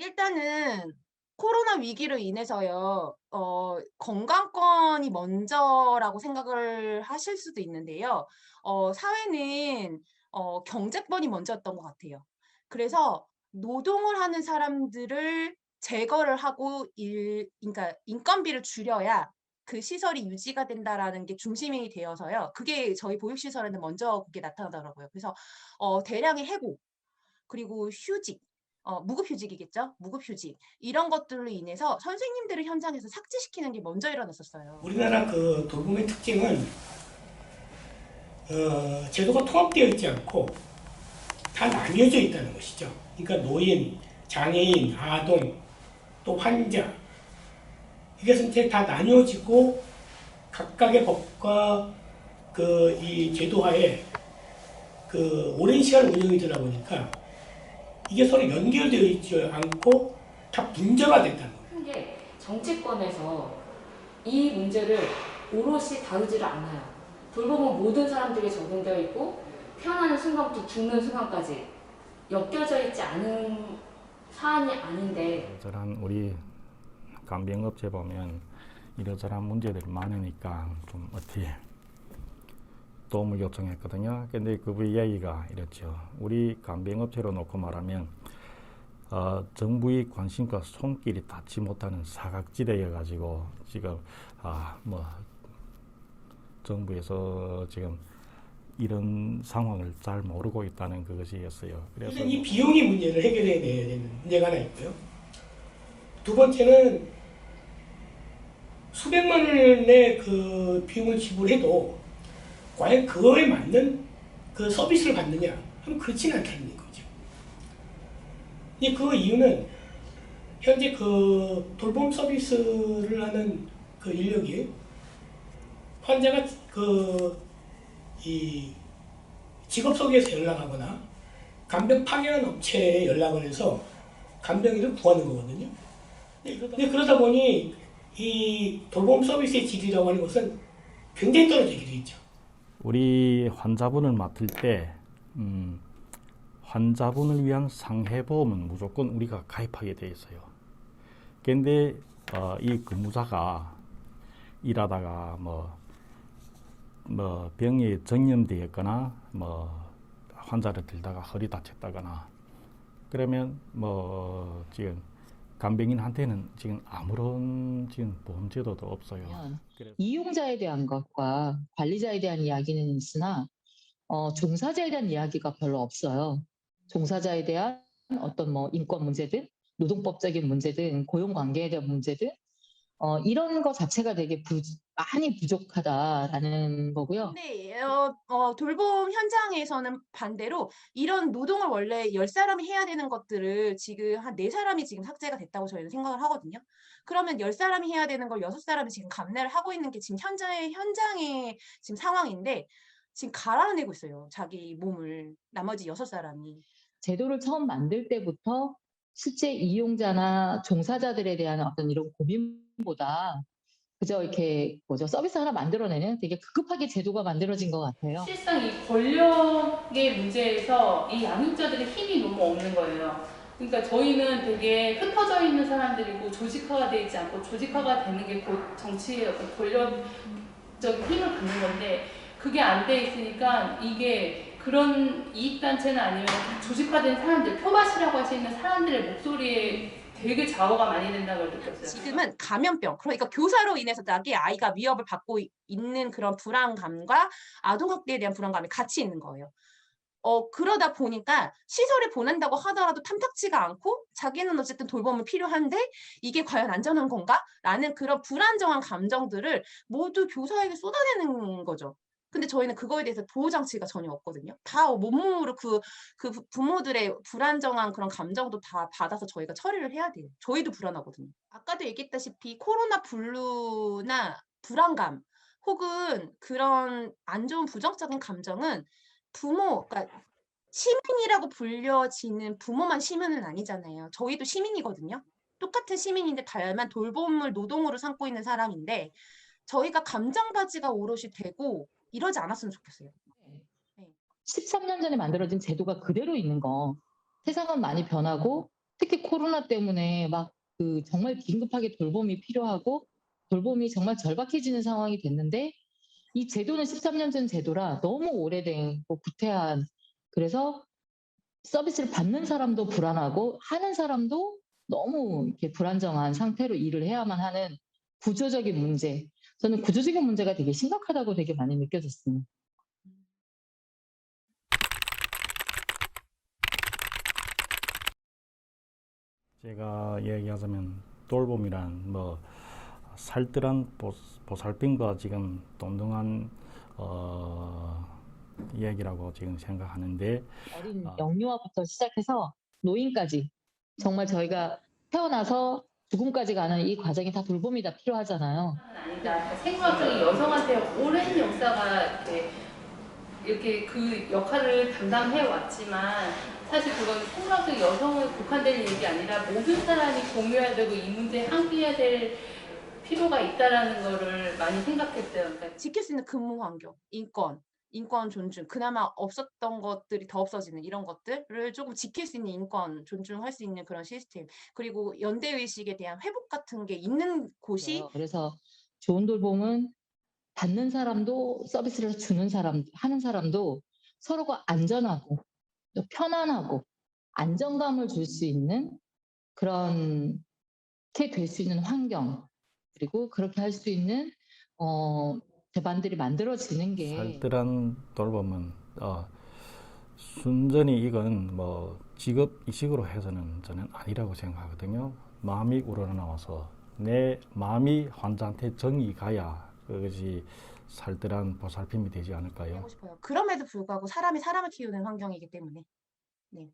일단은 코로나 위기로 인해서요. 건강권이 먼저라고 생각을 하실 수도 있는데요. 사회는 경제권이 먼저였던 것 같아요. 그래서 노동을 하는 사람들을 제거를 하고 그러니까 인건비를 줄여야 그 시설이 유지가 된다라는 게 중심이 되어서요. 그게 저희 보육시설에는 먼저 그게 나타나더라고요. 그래서 대량의 해고 그리고 휴직, 무급휴직이겠죠. 무급휴직 이런 것들로 인해서 선생님들을 현장에서 삭제시키는 게 먼저 일어났었어요. 우리나라 그 돌봄의 특징은 제도가 통합되어 있지 않고 다 나뉘어져 있다는 것이죠. 그러니까 노인, 장애인, 아동, 또 환자 이것은 이제 다 나뉘어지고 각각의 법과 그 이 제도하에 그 오랜 시간 운영이 되다 보니까 이게 서로 연결되어 있지 않고 다 분자가 된다는 거예요. 큰 게 정치권에서 이 문제를 오롯이 다루지를 않아요. 돌봄은 모든 사람들에게 적용되어 있고 태어나는 순간부터 죽는 순간까지 엮여져 있지 않은 사안이 아닌데 저런 우리 간병업체 보면 이러저런 문제들이 많으니까 좀 어떻게 도움을 요청했거든요. 근데 그 이야기가 이렇죠. 우리 간병업체로 놓고 말하면 정부의 관심과 손길이 닿지 못하는 사각지대여 가지고 지금 정부에서 지금 이런 상황을 잘 모르고 있다는 그것이었어요. 그래서 이 비용의 문제를 해결해야 되는 문제가 하나 있고요. 두 번째는 수백만 원의 그 비용을 지불해도 과연 그거에 맞는 그 서비스를 받느냐 하면 그렇지는 않다는 거죠. 그 이유는 현재 그 돌봄 서비스를 하는 그 인력이 환자가 이 직업소개에서 연락하거나 간병 파견 업체에 연락을 해서 간병인을 구하는 거거든요. 근데 그러다 보니 이 돌봄 서비스의 질이라고 하는 것은 굉장히 떨어지게 되어 있죠. 우리 환자분을 맡을 때 환자분을 위한 상해보험은 무조건 우리가 가입하게 돼 있어요. 근데 이 근무자가 일하다가 병이 전염되었거나 환자를 들다가 허리 다쳤다거나 그러면 지금 간병인한테는 지금 아무런 지금 보험 제도도 없어요. 이용자에 대한 것과 관리자에 대한 이야기는 있으나 종사자에 대한 이야기가 별로 없어요. 종사자에 대한 어떤 인권 문제든 노동법적인 문제든 고용관계에 대한 문제든 이런 거 자체가 되게 많이 부족하다라는 거고요. 근데 돌봄 현장에서는 반대로 이런 노동을 원래 10사람이 해야 되는 것들을 지금 한 4사람이 지금 삭제가 됐다고 저희는 생각을 하거든요. 그러면 10사람이 해야 되는 걸 6사람이 지금 감내를 하고 있는 게 지금 현장의 지금 상황인데 지금 갈아내고 있어요. 자기 몸을 나머지 6사람이. 제도를 처음 만들 때부터 실제 이용자나 종사자들에 대한 어떤 이런 고민보다 그저 이렇게 서비스 하나 만들어내는 되게 급급하게 제도가 만들어진 것 같아요. 실상 이 권력의 문제에서 이 양육자들의 힘이 너무 없는 거예요. 그러니까 저희는 되게 흩어져 있는 사람들이고 조직화가 되지 않고 조직화가 되는 게 곧 정치의 어떤 권력적인 힘을 갖는 건데 그게 안 돼 있으니까 이게 그런 이익단체나 아니면 조직화된 사람들, 표밭이라고 할 수 있는 사람들의 목소리에 되게 좌우가 많이 된다고 느꼈어요. 지금은 감염병, 그러니까 교사로 인해서 자기 아이가 위협을 받고 있는 그런 불안감과 아동학대에 대한 불안감이 같이 있는 거예요. 그러다 보니까 시설에 보낸다고 하더라도 탐탁지가 않고 자기는 어쨌든 돌봄이 필요한데 '이게 과연 안전한 건가?' 라는 그런 불안정한 감정들을 모두 교사에게 쏟아내는 거죠. 근데 저희는 그거에 대해서 보호 장치가 전혀 없거든요. 다 몸으로 부모들의 불안정한 그런 감정도 다 받아서 저희가 처리를 해야 돼요. 저희도 불안하거든요. 아까도 얘기했다시피 코로나 블루나 불안감 혹은 그런 안 좋은 부정적인 감정은 그러니까 시민이라고 불려지는 부모만 시민은 아니잖아요. 저희도 시민이거든요. 똑같은 시민인데 다만 돌봄을 노동으로 삼고 있는 사람인데 저희가 감정 가지가 오롯이 되고 이러지 않았으면 좋겠어요. 네. 13년 전에 만들어진 제도가 그대로 있는 거. 세상은 많이 변하고 특히 코로나 때문에 막 그 정말 긴급하게 돌봄이 필요하고 돌봄이 정말 절박해지는 상황이 됐는데 이 제도는 13년 전 제도라 너무 오래된 구태한 그래서 서비스를 받는 사람도 불안하고 하는 사람도 너무 이렇게 불안정한 상태로 일을 해야만 하는 구조적인 문제. 저는 구조적인 문제가 되게 심각하다고 되게 많이 느껴졌습니다. 제가 얘기하자면 돌봄이란 뭐 살뜰한 보살핌과 지금 동등한 이야기라고 지금 생각하는데 어린 영유아부터 시작해서 노인까지 정말 저희가 태어나서 죽음까지 가는 이 과정이 다 돌봄이 다 필요하잖아요. 아니다. 생물학적인 여성한테 오랜 역사가 이렇게 그 역할을 담당해 왔지만 사실 그건 생물학적 여성을 국한된 얘기 아니라 모든 사람이 공유해야 되고 이 문제에 함께해야 될 필요가 있다라는 거를 많이 생각했어요. 그러니까 지킬 수 있는 근무 환경, 인권 존중, 그나마 없었던 것들이 더 없어지는 이런 것들을 조금 지킬 수 있는 인권 존중할 수 있는 그런 시스템, 그리고 연대의식에 대한 회복 같은 게 있는 곳이 그래서 좋은 돌봄은 받는 사람도 서비스를 주는 사람, 하는 사람도 서로가 안전하고 또 편안하고 안정감을 줄 수 있는 그런 게 될 수 있는 환경 그리고 그렇게 할 수 있는 대반들이 만들어지는 게 살뜰한 돌봄은 순전히 이건 뭐 직업 이식으로 해서는 저는 아니라고 생각하거든요. 마음이 우러나와서 내 마음이 환자한테 정이 가야 그것이 살뜰한 보살핌이 되지 않을까요? 하고 싶어요. 그럼에도 불구하고 사람이 사람을 키우는 환경이기 때문에. 네.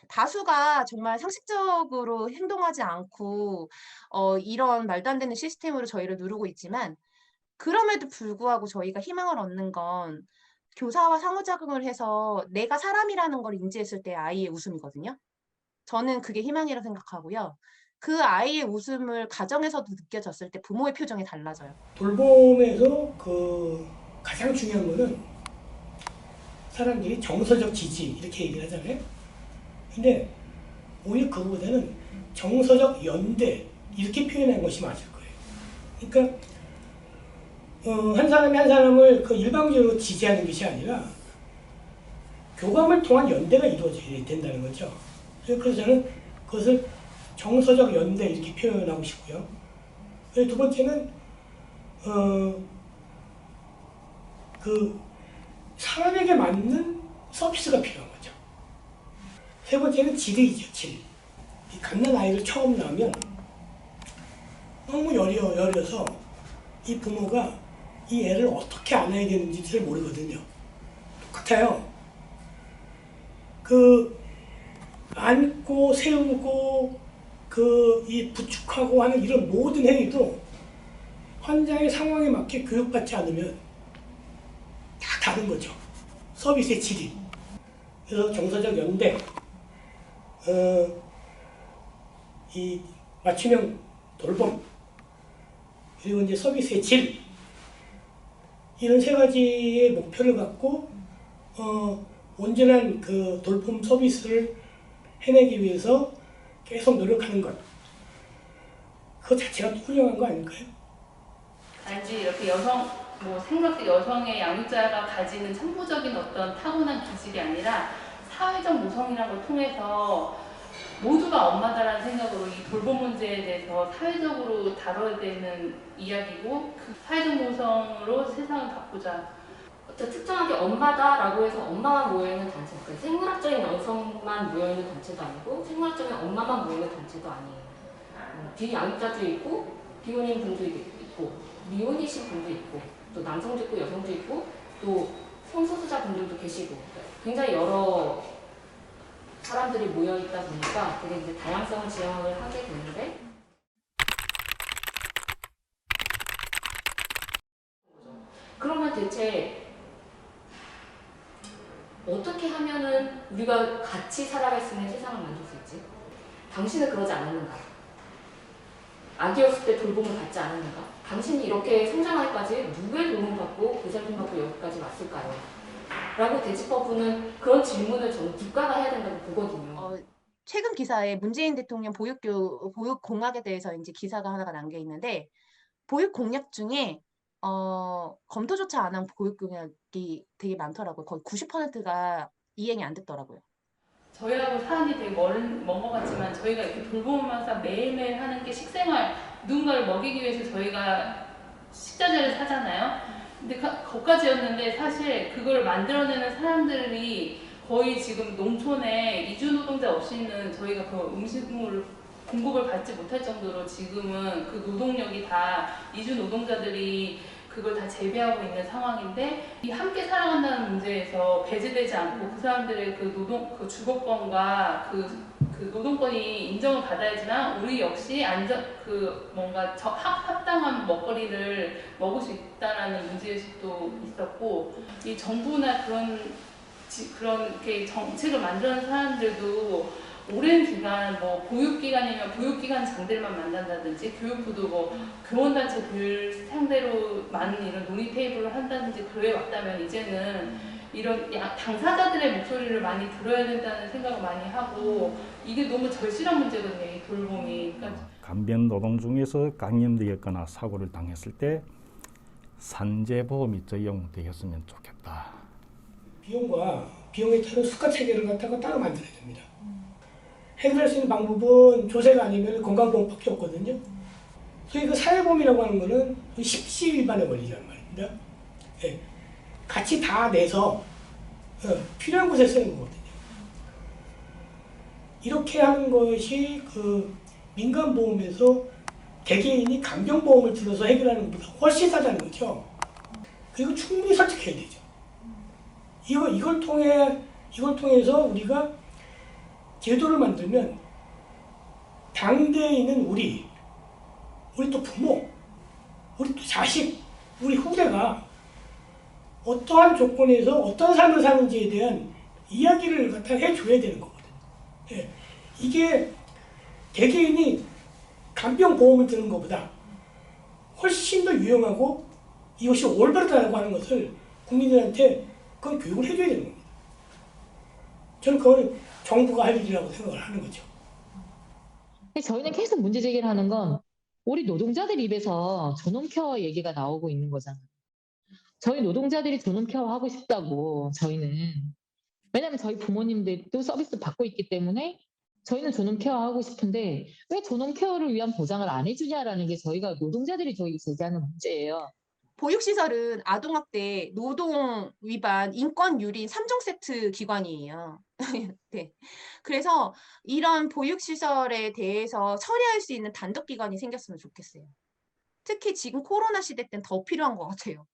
다수가 정말 상식적으로 행동하지 않고 이런 말도 안 되는 시스템으로 저희를 누르고 있지만 그럼에도 불구하고 저희가 희망을 얻는 건 교사와 상호작용을 해서 내가 사람이라는 걸 인지했을 때 아이의 웃음이거든요. 저는 그게 희망이라고 생각하고요. 그 아이의 웃음을 가정에서도 느껴졌을 때 부모의 표정이 달라져요. 돌봄에서 그 가장 중요한 거는 사람들이 정서적 지지 이렇게 얘기를 하잖아요. 근데 오히려 그거보다는 정서적 연대 이렇게 표현한 것이 맞을 거예요. 그러니까 한 사람이 한 사람을 그 일방적으로 지지하는 것이 아니라 교감을 통한 연대가 이루어져야 된다는 거죠. 그래서 저는 그것을 정서적 연대 이렇게 표현하고 싶고요. 두 번째는 그 사람에게 맞는 서비스가 필요한 거죠. 세 번째는 질이죠, 질. 이 갓난 아이를 처음 낳으면 너무 여려서 이 부모가 이 애를 어떻게 안아야 되는지 잘 모르거든요. 똑같아요. 그 안고 세우고 이 부축하고 하는 이런 모든 행위도 환자의 상황에 맞게 교육받지 않으면 다 다른 거죠. 서비스의 질이. 그래서 정서적 연대, 이 맞춤형 돌봄, 그리고 이제 서비스의 질, 이런 세 가지의 목표를 갖고 온전한 그 돌봄 서비스를 해내기 위해서 계속 노력하는 것. 그거 자체가 훌륭한 거 아닐까요? 단지 이렇게 생물학적 여성의 양육자가 가지는 천부적인 어떤 타고난 기질이 아니라 사회적 모성이라는 걸 통해서 모두가 엄마다라는 생각으로 이 돌봄 문제에 대해서 사회적으로 다뤄야 되는 이야기고 그 사회적 모성으로 세상을 바꾸자. 어떤 특정하게 엄마다라고 해서 엄마만 모여있는 단체, 그러니까 생물학적인 여성만 모여있는 단체도 아니고 생물학적인 엄마만 모여있는 단체도 아니에요. 비양육자도 있고 비혼인 분도 있고 미혼이신 분도 있고 또 남성도 있고 여성도 있고 또 성소수자 분들도 계시고 굉장히 여러 사람들이 모여있다 보니까 되게 이제 다양성을 지향을 하게 되는데 그러면 대체 어떻게 하면은 우리가 같이 살아갈 수 있는 세상을 만들 수 있지? 당신은 그러지 않았는가? 아기였을 때 돌봄을 받지 않았는가? 당신이 이렇게 성장하기까지 누구의 도움을 받고 보살핌 받고 여기까지 왔을까요? 라고 대집어보는 그런 질문을 저는 국가가 해야 된다고 보거든요. 최근 기사에 문재인 대통령 보육 공약에 대해서 이제 기사가 하나가 남겨 있는데 보육 공약 중에 검토조차 안 한 보육 공약이 되게 많더라고요. 거의 90%가 이행이 안 됐더라고요. 저희하고 사안이 되게 먼 것 같지만 저희가 이렇게 돌보면서 매일매일 하는 게 식생활, 누군가를 먹이기 위해서 저희가 식자재를 사잖아요. 근데 거기까지였는데 사실 그걸 만들어내는 사람들이 거의 지금 농촌에 이주 노동자 없이는 저희가 그 음식물 공급을 받지 못할 정도로 지금은 그 노동력이 다 이주 노동자들이 그걸 다 재배하고 있는 상황인데 이 함께 살아간다는 문제에서 배제되지 않고 그 사람들의 그 노동 그 주거권과 그 노동권이 인정을 받아야지만 우리 역시 뭔가 합당한 먹거리를 먹을 수 있다라는 문제의식도 있었고 이 정부나 그런 이렇게 정책을 만드는 사람들도 오랜 기간 뭐 보육기관이면 보육기관 장들만 만난다든지 교육부도 뭐 교원단체들 상대로 많은 이런 논의 테이블을 한다든지 그래 왔다면 이제는 이런 당사자들의 목소리를 많이 들어야 된다는 생각을 많이 하고 이게 너무 절실한 문제거든요. 이 돌봄이. 그러니까 간변 노동 중에서 감염되었거나 사고를 당했을 때 산재보험이 적용되었으면 좋겠다. 비용에 따른 수가 체계를 갖다가 따로 만들어야 됩니다. 해결할 수 있는 방법은 조세가 아니면 건강보험밖에 없거든요. 소위 그 사회보험이라고 하는 거는 십시일반에 걸리자는 말입니다. 예. 같이 다 내서 필요한 곳에 쓰는 거거든요. 이렇게 하는 것이 그 민간보험에서 개개인이 간병보험을 들어서 해결하는 것보다 훨씬 싸다는 거죠. 그리고 충분히 설득해야 되죠. 이걸 통해서 우리가 제도를 만들면 당대에 있는 우리 또 부모, 우리 또 자식, 우리 후대가 어떠한 조건에서 어떤 삶을 사는지에 대한 이야기를 갖다 해줘야 되는 거거든요. 예. 이게 개개인이 간병보험을 드는 것보다 훨씬 더 유용하고 이것이 올바르다고 하는 것을 국민들한테 그건 교육을 해줘야 되는 겁니다. 저는 그건 정부가 할 일이라고 생각을 하는 거죠. 저희는 계속 문제 제기를 하는 건 우리 노동자들 입에서 존엄케어 얘기가 나오고 있는 거잖아요. 저희 노동자들이 존엄케어 하고 싶다고 저희는. 왜냐하면 저희 부모님들도 서비스 받고 있기 때문에 저희는 존엄케어 하고 싶은데 왜 존엄케어를 위한 보장을 안 해주냐라는 게 저희가 노동자들이 저희 제기하는 문제예요. 보육시설은 아동학대, 노동 위반, 인권 유린 3종 세트 기관이에요. 네. 그래서 이런 보육시설에 대해서 처리할 수 있는 단독기관이 생겼으면 좋겠어요. 특히 지금 코로나 시대 때는 더 필요한 것 같아요.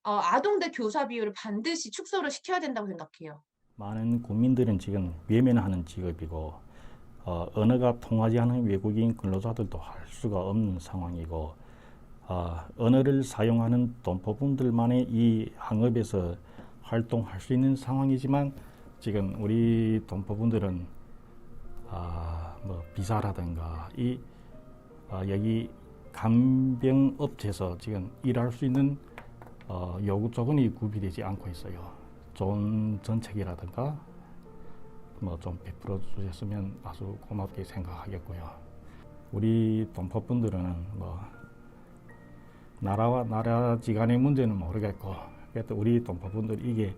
아동 대 교사 비율을 반드시 축소를 시켜야 된다고 생각해요. 많은 국민들은 지금 외면하는 직업이고 언어가 통하지 않은 외국인 근로자들도 할 수가 없는 상황이고 언어를 사용하는 돈포분들만의 이 항업에서 활동할 수 있는 상황이지만 지금 우리 돈포분들은 뭐 비자라든가 여기 간병업체에서 지금 일할 수 있는 요구 조건이 구비되지 않고 있어요. 좋은 정책이라든가 뭐 좀 베풀어 주셨으면 아주 고맙게 생각하겠고요. 우리 동포분들은 뭐 나라와 나라지간의 문제는 모르겠고 그래도 우리 동포분들 이게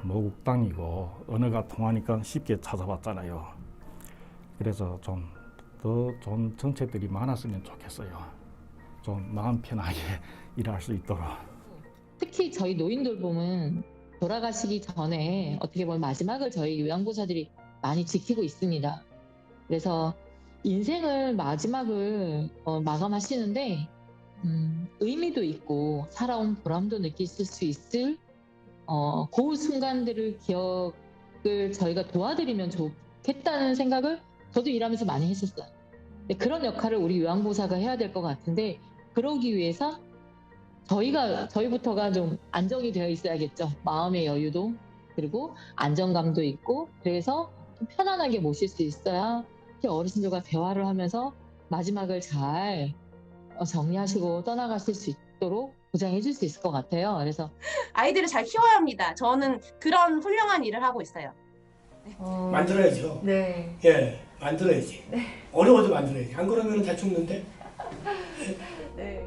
모국당이고 언어가 통하니까 쉽게 찾아봤잖아요. 그래서 좀 더 좋은 정책들이 많았으면 좋겠어요. 좀 마음 편하게 일할 수 있도록. 특히 저희 노인 돌봄은 돌아가시기 전에 어떻게 보면 마지막을 저희 요양보호사들이 많이 지키고 있습니다. 그래서 인생을 마지막을 마감하시는데 의미도 있고 살아온 보람도 느끼실 수 있을 그 순간들을 기억을 저희가 도와드리면 좋겠다는 생각을 저도 일하면서 많이 했었어요. 그런 역할을 우리 요양보호사가 해야 될 것 같은데 그러기 위해서 저희부터가 좀 안정이 되어 있어야겠죠. 마음의 여유도 그리고 안정감도 있고 그래서 좀 편안하게 모실 수 있어야 어르신들과 대화를 하면서 마지막을 잘 정리하시고 떠나가실 수 있도록 보장해 줄 수 있을 것 같아요. 그래서 아이들을 잘 키워야 합니다. 저는 그런 훌륭한 일을 하고 있어요. 만들어야죠. 네. 예, 만들어야지. 어려워도 만들어야지. 안 그러면 다 죽는데. 네.